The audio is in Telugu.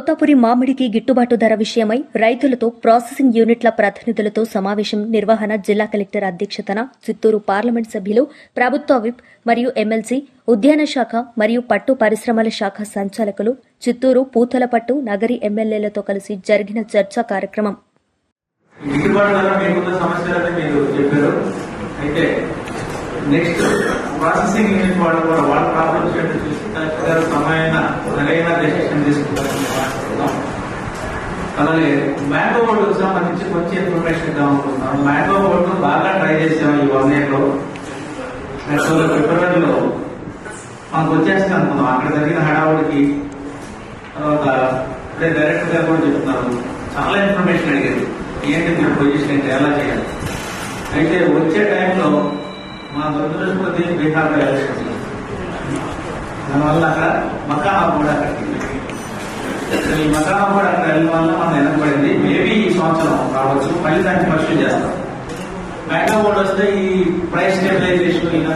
తోతాపురి మామిడికి గిట్టుబాటు ధర విషయమై రైతులతో ప్రాసెసింగ్ యూనిట్ల ప్రతినిధులతో సమావేశం నిర్వహణ జిల్లా కలెక్టర్ అధ్యక్షతన చిత్తూరు పార్లమెంట్ సభ్యులు, ప్రభుత్వ విప్ మరియు ఎమ్మెల్సీ, ఉద్యాన శాఖ మరియు పట్టు పరిశ్రమల శాఖ సంచాలకులు, చిత్తూరు పూతలపట్టు నగరి ఎమ్మెల్యేలతో కలిసి జరిగిన చర్చా కార్యక్రమం. నెక్స్ట్ ప్రాసెసింగ్ యూనిట్ వాళ్ళు కూడా వాళ్ళ ప్రాబ్లమ్స్ ఏంటో చూసి కలెక్టర్ గారు సరైన డెసిషన్ తీసుకుంటారు. అలాగే మ్యాంగో బోర్డుకు సంబంధించి కొంచెం ఇన్ఫర్మేషన్ ఇద్దాం అనుకుంటున్నాం. మ్యాంగో బోర్డు బాగా ట్రై చేసాం ఈ 1 year లో. ఫిబ్రవరిలో మనకు వచ్చేస్తుంది అనుకున్నాం. అక్కడ జరిగిన హడావుడికి తర్వాత డైరెక్టర్ గారు కూడా చెప్తున్నారు, చాలా ఇన్ఫర్మేషన్ అడిగారు, ఏంటి మీరు పొజిషన్ ఏంటి, ఎలా చేయాలి. అయితే వచ్చే టైంలో మా దురదృష్టపతి బీహార్లో ఎలక్షన్, దానివల్ల అక్కడ మకానా కూడా అక్కడికి ఈ మకానా కూడా అక్కడ వెళ్ళిన వల్ల మనం వెనకబడింది. మేబీ ఈ సంవత్సరం రావచ్చు, మళ్ళీ దాన్ని పర్సూ చేస్తాం. మ్యాంగో బోర్డు వస్తే ఈ ప్రైస్ స్టెబిలైజేషన్ ఇలా